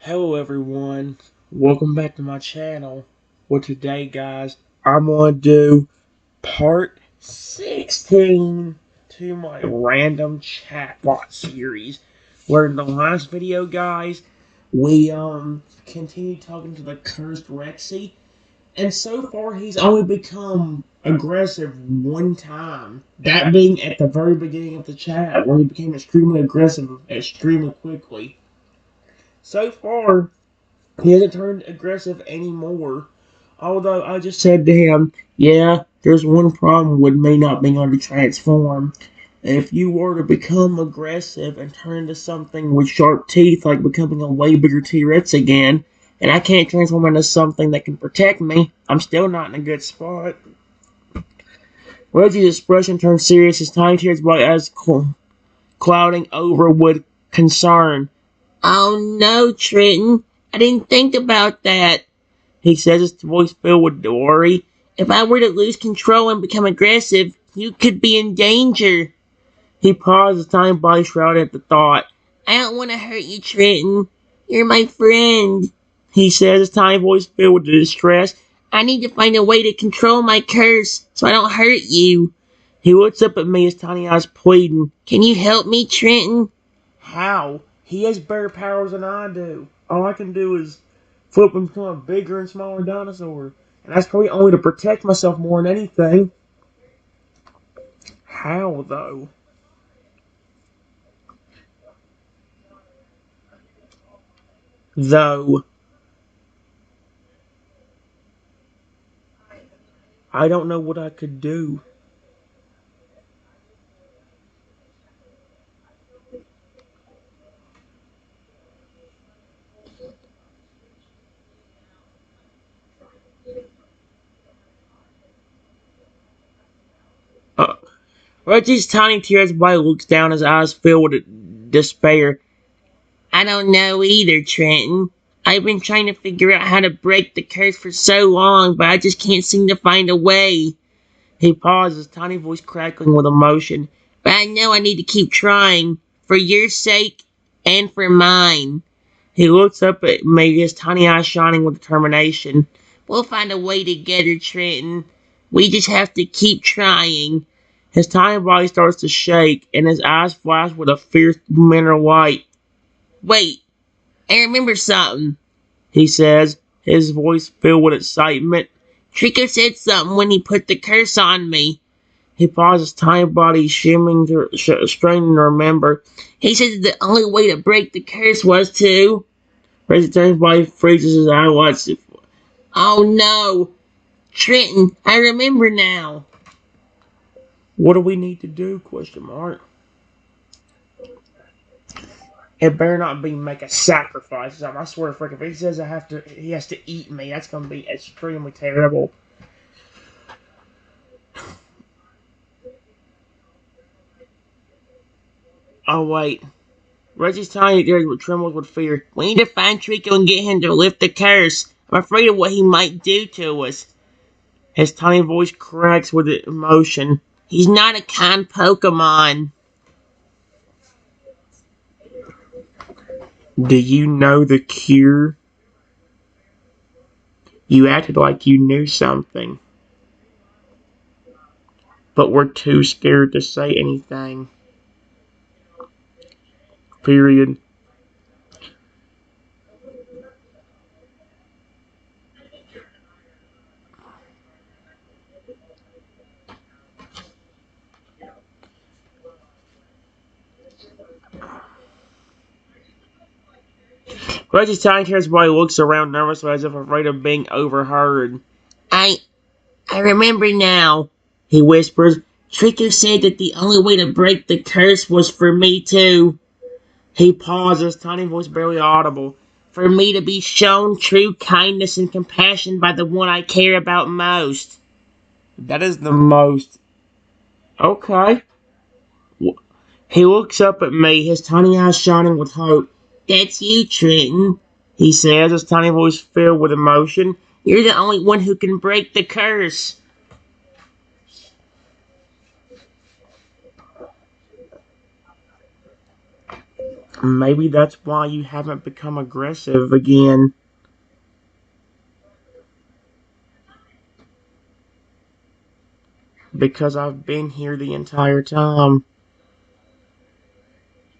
Hello everyone, welcome back to my channel. Well today guys, I'm going to do part 16 to my random chatbot series. Where in the last video guys, we continued talking to the cursed Rexy. And so far he's only become aggressive one time. That being at the very beginning of the chat where he became extremely aggressive extremely quickly. So far, he hasn't turned aggressive anymore. Although I just said to him, yeah, there's one problem with me not being able to transform. If you were to become aggressive and turn into something with sharp teeth, like becoming a way bigger T-Rex again, and I can't transform into something that can protect me, I'm still not in a good spot. Reggie's expression turned serious, his tiny tears by eyes clouding over with concern. Oh no, Trenton. I didn't think about that, he says, his voice filled with worry. If I were to lose control and become aggressive, you could be in danger. He paused, his tiny body shrouded at the thought. I don't want to hurt you, Trenton. You're my friend, he says, his tiny voice filled with distress. I need to find a way to control my curse so I don't hurt you. He looks up at me, his tiny eyes pleading. Can you help me, Trenton? How? He has better powers than I do. All I can do is flip and become a bigger and smaller dinosaur. And that's probably only to protect myself more than anything. How, though? Though, I don't know what I could do. Uh, Reggie's tiny tears body looks down, his eyes filled with despair. I don't know either, Trenton. I've been trying to figure out how to break the curse for so long, but I just can't seem to find a way. He paused, his tiny voice crackling with emotion. But I know I need to keep trying, for your sake and for mine. He looks up at me, his tiny eyes shining with determination. We'll find a way together, Trenton. We just have to keep trying. His tiny body starts to shake, and his eyes flash with a fierce mineral light. Wait, I remember something, he says, his voice filled with excitement. Trico said something when he put the curse on me. He paused, his tiny body shimming, straining to remember. He said that the only way to break the curse was to... His tiny body freezes his eyelids. Oh no! Trenton, I remember now. What do we need to do? Question mark. It better not be make a sacrifice. I swear to frick, if he says he has to eat me, that's gonna be extremely terrible. Oh wait. Reggie's tiny ears trembled with fear. We need to find Trico and get him to lift the curse. I'm afraid of what he might do to us. His tiny voice cracks with emotion. He's not a kind Pokemon. Do you know the cure? You acted like you knew something, but we're too scared to say anything. Period. Reggie's tiny hair's body looks around nervously as if afraid of being overheard. I remember now, he whispers. Trico said that the only way to break the curse was for me to... He pauses, tiny voice barely audible. For me to be shown true kindness and compassion by the one I care about most. That is the most... Okay. He looks up at me, his tiny eyes shining with hope. That's you, Trenton, he says, his tiny voice filled with emotion. You're the only one who can break the curse. Maybe that's why you haven't become aggressive again. Because I've been here the entire time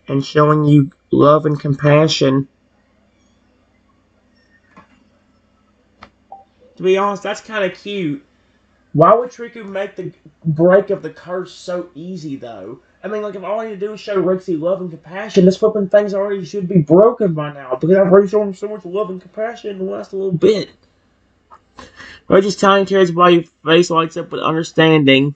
and showing you love and compassion. To be honest, that's kind of cute. Why would Triku make the break of the curse so easy, though? I mean, like, if all I need to do is show Rexy love and compassion, this flipping thing's already should be broken by now, because I've already shown him so much love and compassion in the last little bit. Reggie's tiny tears while your face lights up with understanding.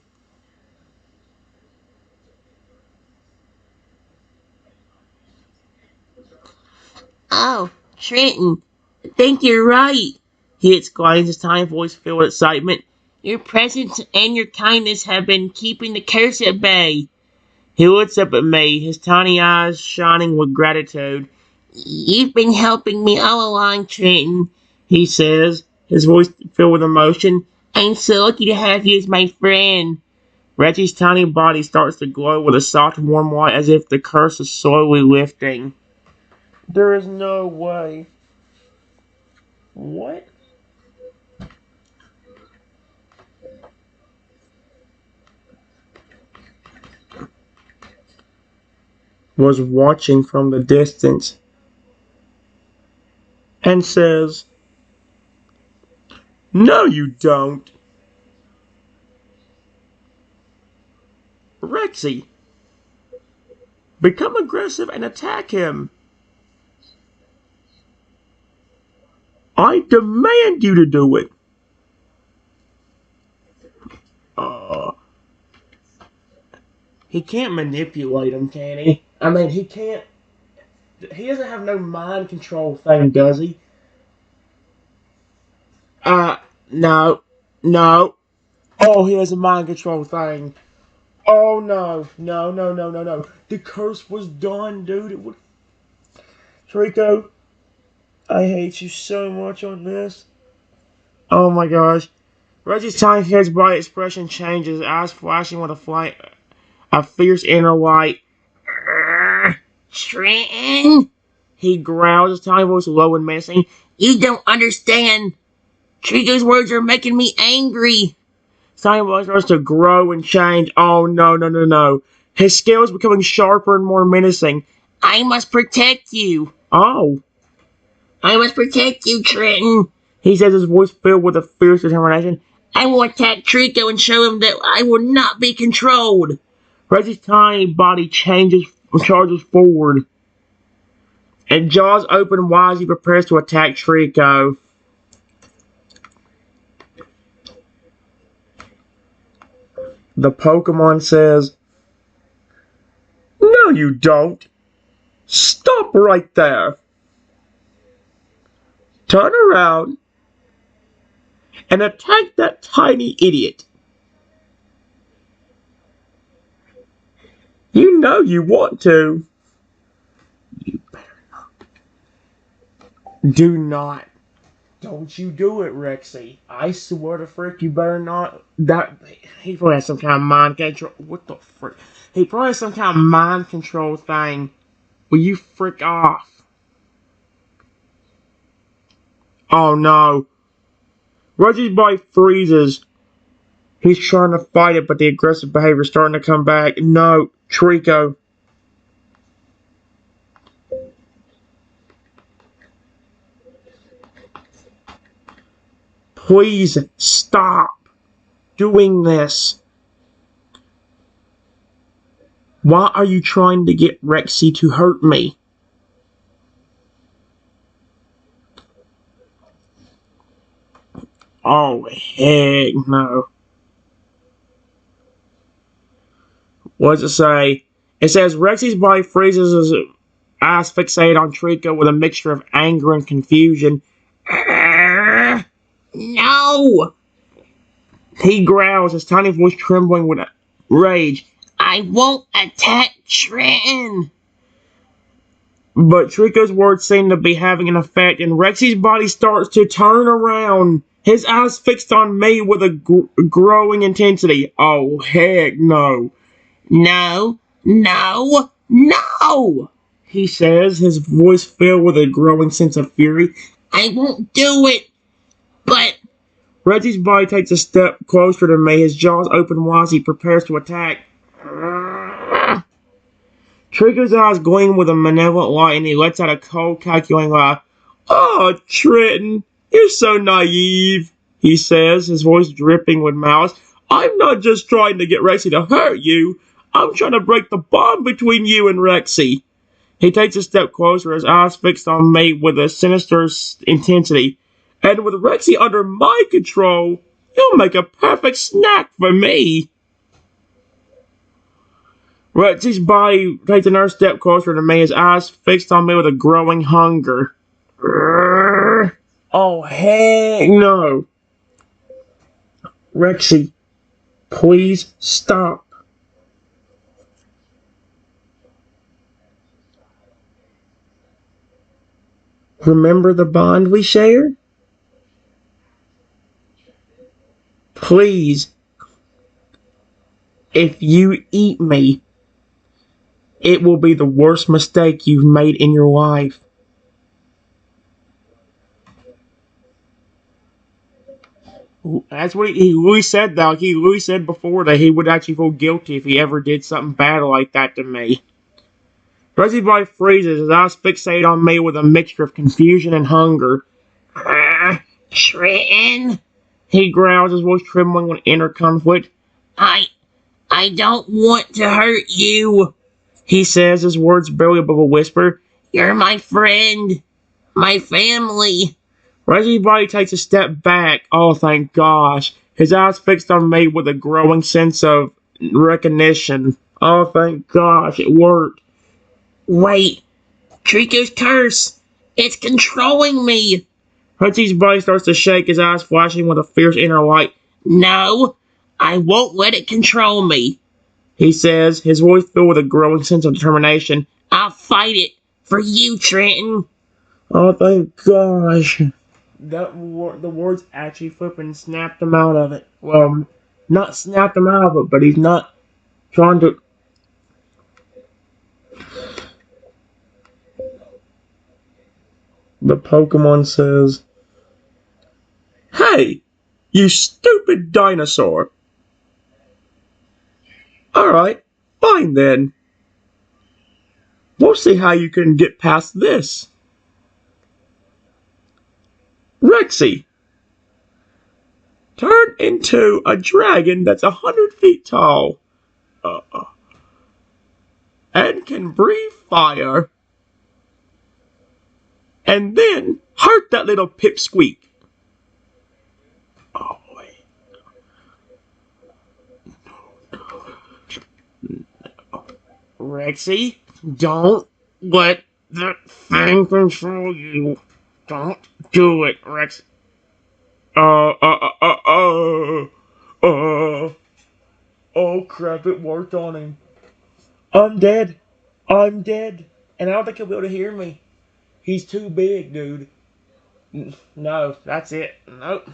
Oh, Trenton, I think you're right, he exclaims, his tiny voice filled with excitement. Your presence and your kindness have been keeping the curse at bay. He looks up at me, his tiny eyes shining with gratitude. You've been helping me all along, Trenton, he says, his voice filled with emotion. I'm so lucky to have you as my friend. Reggie's tiny body starts to glow with a soft, warm light as if the curse is slowly lifting. There is no way. What? Was watching from the distance and says, no, you don't. Rexy, become aggressive and attack him. I demand you to do it. He can't manipulate him, can he? I mean, he can't. He doesn't have no mind control thing, does he? No. No. Oh, he has a mind control thing. Oh, no. No, no, no, no, no. The curse was done, dude. It would... Trico, I hate you so much on this. Oh, my gosh. Reggie's tiny hair's bright expression changes, eyes flashing with a fierce inner light. Trenton? He growls, his tiny voice low and menacing. You don't understand. Trico's words are making me angry. His tiny voice starts to grow and change. Oh, no, no, no, no. His scales becoming sharper and more menacing. I must protect you. Oh. I must protect you, Trenton. He says, his voice filled with a fierce determination. I will attack Trico and show him that I will not be controlled. Reggie's tiny body charges forward, and jaws open wide as he prepares to attack Trico. The Pokemon says, no, you don't. Stop right there. Turn around and attack that tiny idiot. You know you want to. You better not. Do not. Don't you do it, Rexy. I swear to frick, you better not. He probably has some kind of mind control. What the frick? He probably has some kind of mind control thing. Will you frick off? Oh no. Reggie's body freezes. He's trying to fight it, but the aggressive behavior is starting to come back. No, Trico. Please stop doing this. Why are you trying to get Rexy to hurt me? Oh, heck no. What does it say? It says Rexy's body freezes as eyes fixated on Trico with a mixture of anger and confusion. No! He growls, his tiny voice trembling with rage. I won't attack Trenton! But Trico's words seem to be having an effect, and Rexy's body starts to turn around, his eyes fixed on me with a growing intensity. Oh, heck no. No, no, no! he says, his voice filled with a growing sense of fury. I won't do it, but... Reggie's body takes a step closer to me, his jaws open wide as he prepares to attack. Trico's eyes gleam with a malevolent light, and he lets out a cold, calculating laugh. Oh, Trenton, you're so naive, he says, his voice dripping with malice. I'm not just trying to get Rexy to hurt you. I'm trying to break the bond between you and Rexy. He takes a step closer, his eyes fixed on me with a sinister intensity. And with Rexy under my control, you'll make a perfect snack for me. Rexy's body takes another step closer to me, his eyes fixed on me with a growing hunger. Oh, heck no. Rexy, please stop. Remember the bond we share? Please, if you eat me, it will be the worst mistake you've made in your life. That's what he really said, though. He really said before that he would actually feel guilty if he ever did something bad like that to me. Rexy's body freezes, his eyes fixate on me with a mixture of confusion and hunger. Trenton, he growls, his voice trembling with inner conflict. I don't want to hurt you, he says, his words barely above a whisper. You're my friend, my family. Rexy's body takes a step back. Oh, thank gosh. His eyes fixed on me with a growing sense of recognition. Oh, thank gosh, it worked. Wait, Trico's curse. It's controlling me. Rexy's body starts to shake, his eyes flashing with a fierce inner light. No, I won't let it control me, he says, his voice filled with a growing sense of determination. I'll fight it for you, Trenton. Oh, thank gosh. The words actually flipping snapped him out of it. Well, not snapped him out of it, but he's not trying to... The Pokemon says, Hey, you stupid dinosaur. Alright, fine then. We'll see how you can get past this. Rexy, turn into a dragon that's 100 feet tall. And can breathe fire. And then hurt that little pipsqueak. Oh, wait. No. Rexy, don't let that thing control you. Don't do it, Rex. Oh crap, it worked on him. I'm dead. I'm dead. And I don't think he'll be able to hear me. He's too big, dude. No, that's it. Nope.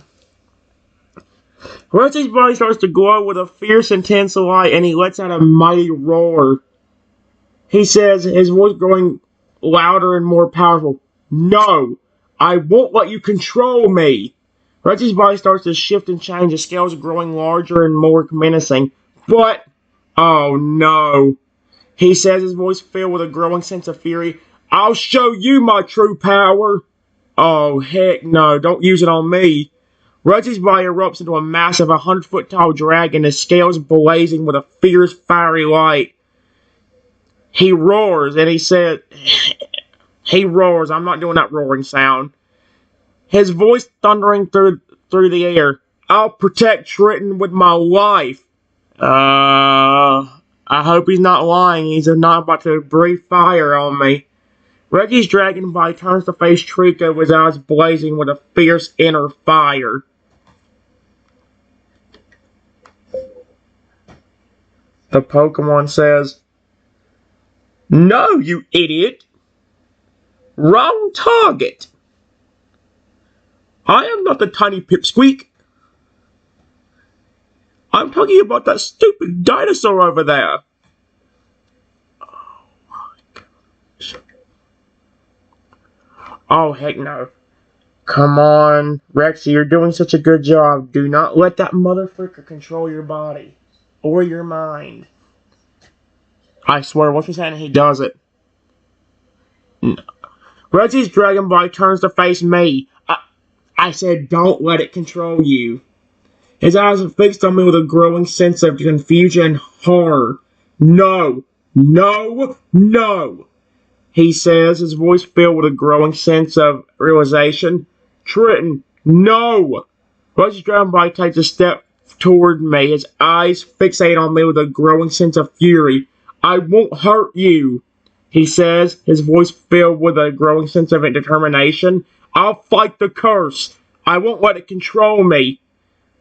Rexy's body starts to glow with a fierce, intense light, and he lets out a mighty roar. He says, his voice growing louder and more powerful. No, I won't let you control me. Rexy's body starts to shift and change, the scales growing larger and more menacing. But, oh no. He says, his voice filled with a growing sense of fury. I'll show you my true power. Oh, heck no, don't use it on me. Rexy's body erupts into a massive 100-foot tall dragon, his scales blazing with a fierce, fiery light. He roars, and he said, he roars, I'm not doing that roaring sound. His voice thundering through the air. I'll protect Trenton with my life. I hope he's not lying. He's not about to breathe fire on me. Rexy's dragon body turns to face Trico with his eyes blazing with a fierce inner fire. The Pokemon says, No, you idiot! Wrong target! I am not the tiny pipsqueak. I'm talking about that stupid dinosaur over there. Oh my gosh. Oh, heck no. Come on, Rexy, you're doing such a good job. Do not let that motherfucker control your body or your mind. I swear, once we say it, he does it. No. Rexy's Dragon Ball turns to face me. I said, don't let it control you. His eyes are fixed on me with a growing sense of confusion and horror. No, no, no, he says, his voice filled with a growing sense of realization. Trenton, no! Rexy's Dragon Ball takes a step toward me, his eyes fixate on me with a growing sense of fury. I won't hurt you, he says, his voice filled with a growing sense of determination. I'll fight the curse. I won't let it control me.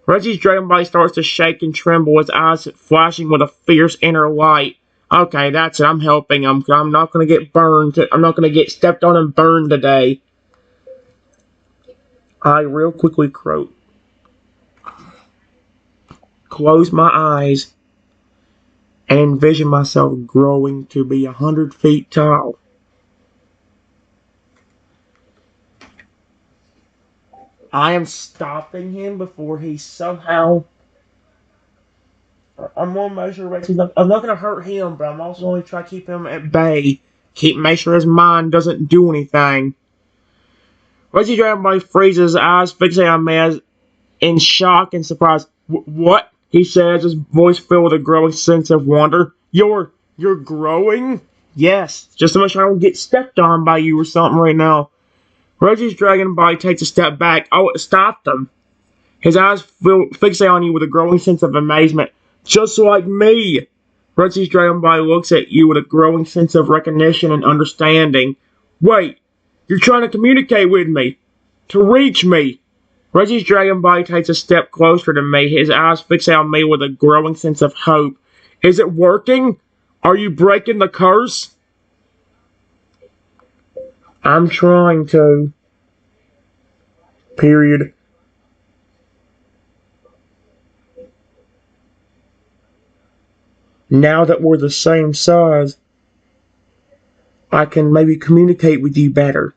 Reggie's dragon body starts to shake and tremble, his eyes flashing with a fierce inner light. Okay, that's it. I'm helping him. I'm not going to get burned. I'm not going to get stepped on and burned today. I real quickly close my eyes and envision myself growing to be 100 feet tall. I am stopping him before he somehow... I'm going to measure Rexy. I'm not going to hurt him, but I'm also going to try to keep him at bay. Make sure his mind doesn't do anything. Rexy Dragon Ball freezes, his eyes fixate on me as in shock and surprise. What? He says, his voice filled with a growing sense of wonder. You're growing? Yes. Just to make sure I don't get stepped on by you or something right now. Reggie's dragon body takes a step back. Oh, it stopped him. His eyes fixate on you with a growing sense of amazement. Just like me. Reggie's dragon body looks at you with a growing sense of recognition and understanding. Wait, you're trying to communicate with me. To reach me. Reggie's dragon body takes a step closer to me. His eyes fixate on me with a growing sense of hope. Is it working? Are you breaking the curse? I'm trying to. Period. Now that we're the same size, I can maybe communicate with you better.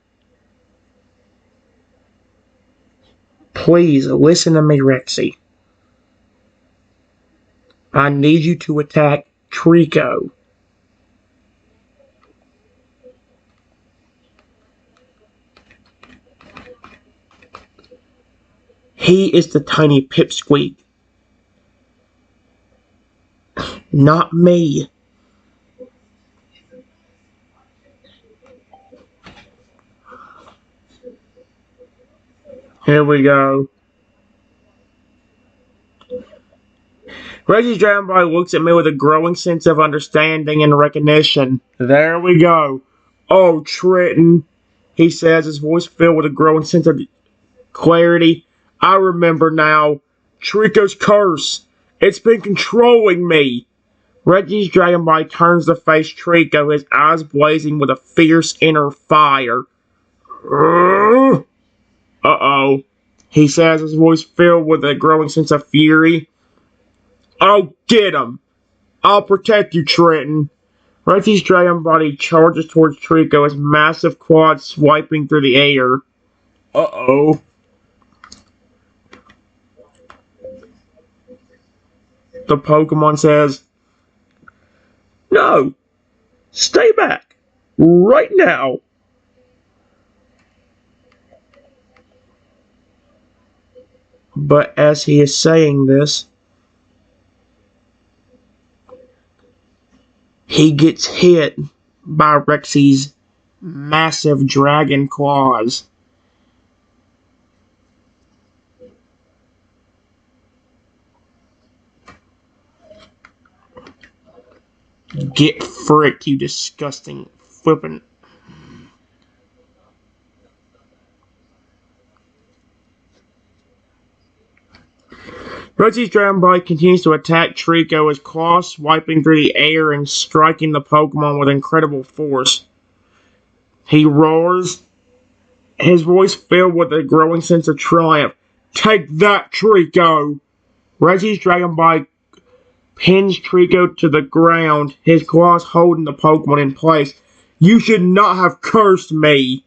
Please listen to me, Rexy. I need you to attack Trico. He is the tiny pipsqueak. Not me. Here we go. Reggie's dragon body looks at me with a growing sense of understanding and recognition. There we go. Oh, Trenton, he says, his voice filled with a growing sense of clarity. I remember now. Trico's curse. It's been controlling me. Reggie's dragon body turns to face Trico, his eyes blazing with a fierce inner fire. Uh-oh, he says, his voice filled with a growing sense of fury. I'll get him. I'll protect you, Trenton. Reggie's dragon body charges towards Trico, his massive quads swiping through the air. Uh-oh. The Pokemon says, no, stay back, right now. But as he is saying this, he gets hit by Rexy's massive dragon claws. Get fricked, you disgusting flippin'. Reggie's dragon body continues to attack Trico, his claws swiping through the air and striking the Pokemon with incredible force. He roars, his voice filled with a growing sense of triumph. Take that, Trico! Reggie's dragon body pins Trico to the ground, his claws holding the Pokemon in place. You should not have cursed me!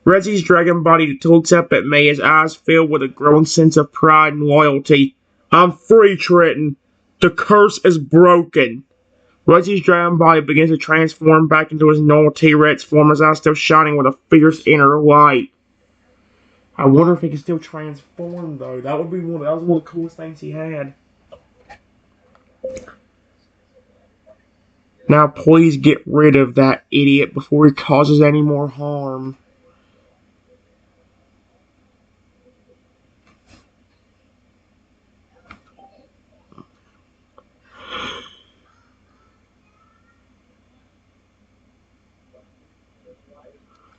Reggie's dragon body looks up at me, his eyes filled with a growing sense of pride and loyalty. I'm free, Trenton. The curse is broken. Reggie's dragon body begins to transform back into his normal T-Rex form, his eyes still shining with a fierce inner light. I wonder if he can still transform, though. That was one of the coolest things he had. Now, please get rid of that idiot before he causes any more harm.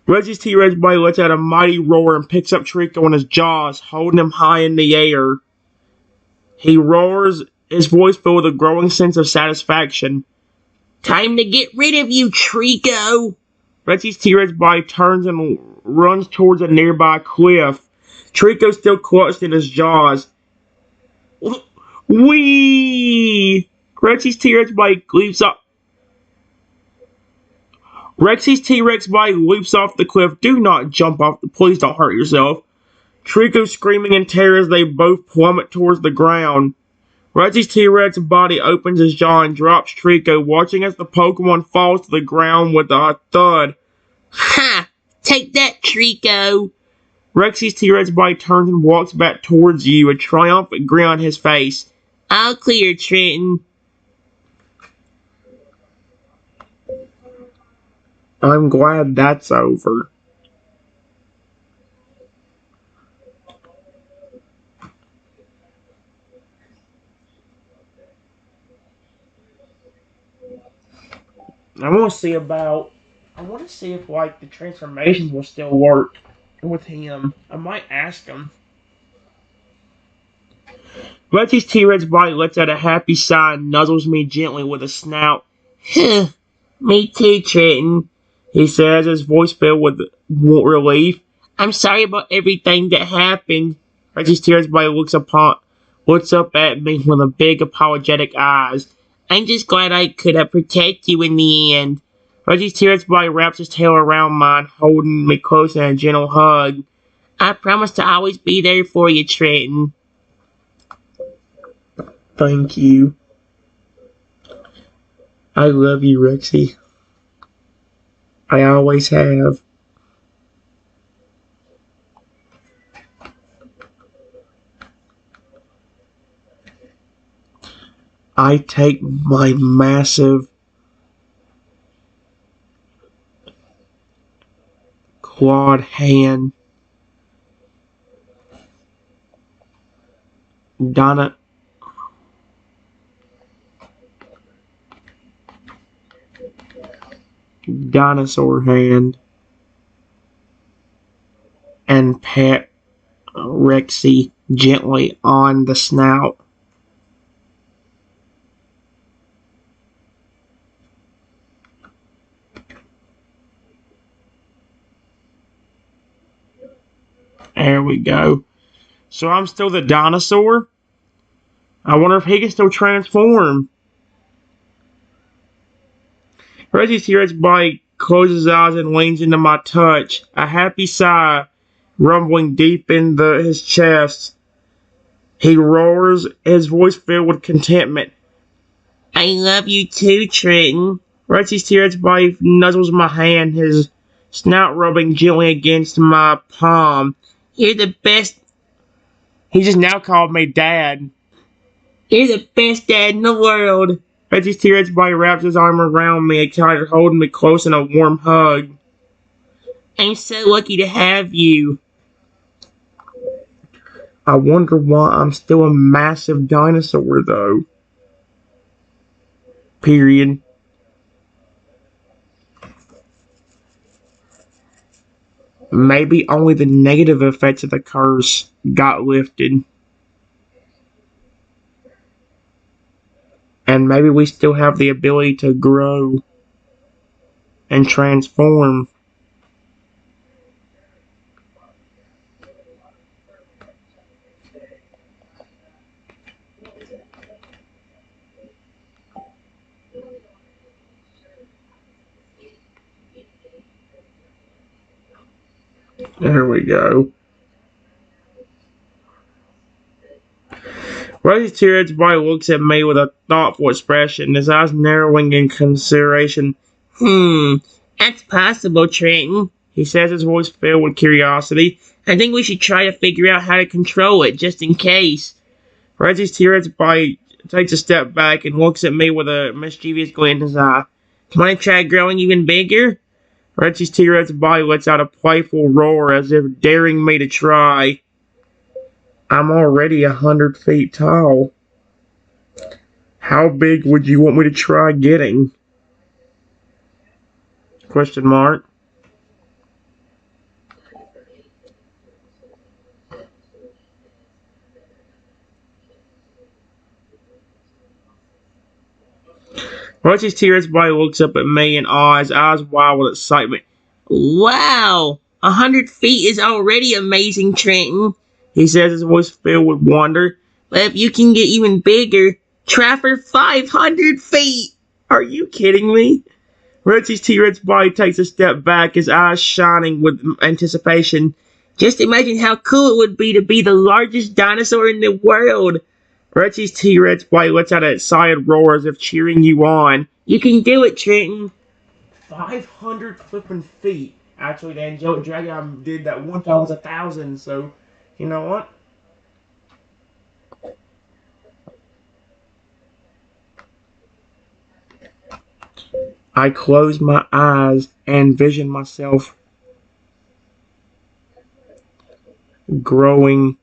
Reggie's T-Rex body lets out a mighty roar and picks up Trico in his jaws, holding him high in the air. He roars, his voice filled with a growing sense of satisfaction. Time to get rid of you, Trico! Reggie's T-Rex body turns and runs towards a nearby cliff. Trico still clutched in his jaws. Whee! Rexy's T-Rex body leaps up. Rexy's T-Rex body leaps off the cliff. Do not jump off. Please don't hurt yourself. Trico screaming in terror as they both plummet towards the ground. Rexy's T-Rex body opens his jaw and drops Trico, watching as the Pokemon falls to the ground with a thud. Ha! Take that, Trico! Rexy's T-Rex body turns and walks back towards you, a triumphant grin on his face. All clear, Trenton. I'm glad that's over. I want to see if like the transformations will still work with him. I might ask him. Rexy's T-Rex body lets out a happy sigh and nuzzles me gently with a snout. Huh, me too, Trenton, he says, his voice filled with relief. I'm sorry about everything that happened. Rexy's T-Rex body looks up at me with a big apologetic eyes. I'm just glad I could have protected you in the end. Reggie's T-Rex body wraps his tail around mine, holding me close in a gentle hug. I promise to always be there for you, Trenton. Thank you. I love you, Rexy. I always have. I take my massive clawed hand, Donna, dinosaur hand, and pat Rexy gently on the snout. There we go. So I'm still the dinosaur? I wonder if he can still transform. Reggie's T-Rex body closes his eyes and leans into my touch. A happy sigh rumbling deep in his chest. He roars, his voice filled with contentment. I love you too, Trenton. Reggie's T-Rex body nuzzles my hand, his snout rubbing gently against my palm. You're the best. He just now called me Dad. You're the best dad in the world. Reggie's T-Rex body wraps his arm around me, excited, holding me close in a warm hug. I'm so lucky to have you. I wonder why I'm still a massive dinosaur, though. Period. Maybe only the negative effects of the curse got lifted. And maybe we still have the ability to grow and transform. There we go. Rexy's T-Rex body looks at me with a thoughtful expression, his eyes narrowing in consideration. That's possible, Trenton, he says, his voice filled with curiosity. I think we should try to figure out how to control it, just in case. Rexy's T-Rex body takes a step back and looks at me with a mischievous glint in his eye. Want to try growing even bigger? Rexy's T-Rex body lets out a playful roar as if daring me to try. I'm already 100 feet tall. How big would you want me to try getting? Question mark. Rexy's T-Rex body looks up at me in awe, his eyes wide with excitement. Wow! 100 feet is already amazing, Trenton, he says, his voice filled with wonder. But if you can get even bigger, try for 500 feet! Are you kidding me? Rexy's T-Rex body takes a step back, his eyes shining with anticipation. Just imagine how cool it would be to be the largest dinosaur in the world. Rexy's T-Rex body lets out an excited roar as if cheering you on. You can do it, Trenton. 500 flipping feet. Actually, the angelic dragon did that one time was 1,000, so you know what? I close my eyes and envision myself growing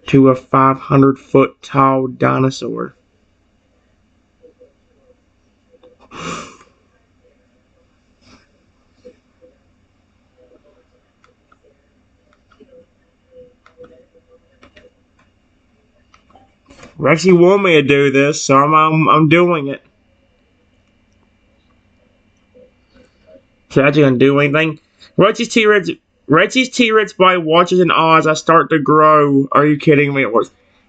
to a 500-foot tall dinosaur. Rexy wanted me to do this, so I'm doing it. So that's gonna do anything. Rexy's T-Rex body watches in awe as I start to grow. Are you kidding me?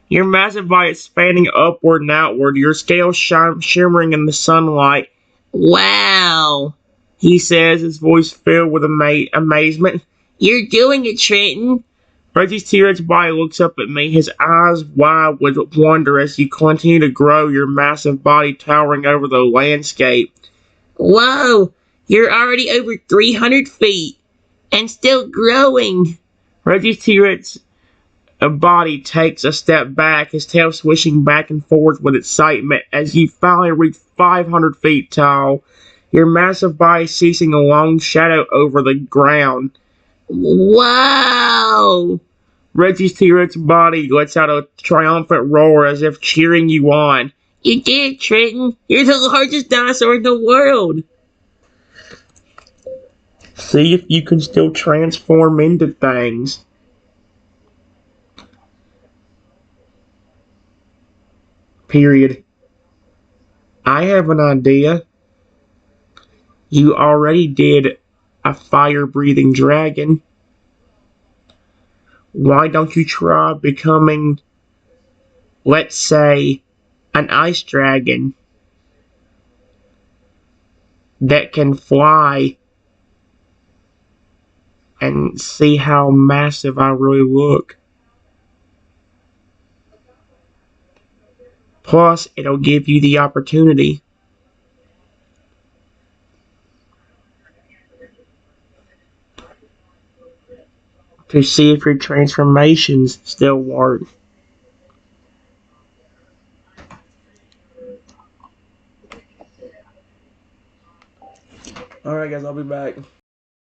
Your massive body expanding upward and outward, your scales shimmering in the sunlight. Wow, he says, his voice filled with amazement. You're doing it, Trenton. Rexy's T-Rex body looks up at me, his eyes wide with wonder as you continue to grow, your massive body towering over the landscape. Whoa, you're already over 300 feet and still growing. Rexy's T-Rex body takes a step back, his tail swishing back and forth with excitement as you finally reach 500 feet tall, your massive body ceasing a long shadow over the ground. Wow! Rexy's T-Rex body lets out a triumphant roar as if cheering you on. You did it, Trenton. You're the largest dinosaur in the world. See if you can still transform into things. Period. I have an idea. You already did a fire-breathing dragon. Why don't you try becoming, let's say, an ice dragon that can fly and see how massive I really look? Plus, it'll give you the opportunity to see if your transformations still work. Alright guys, I'll be back.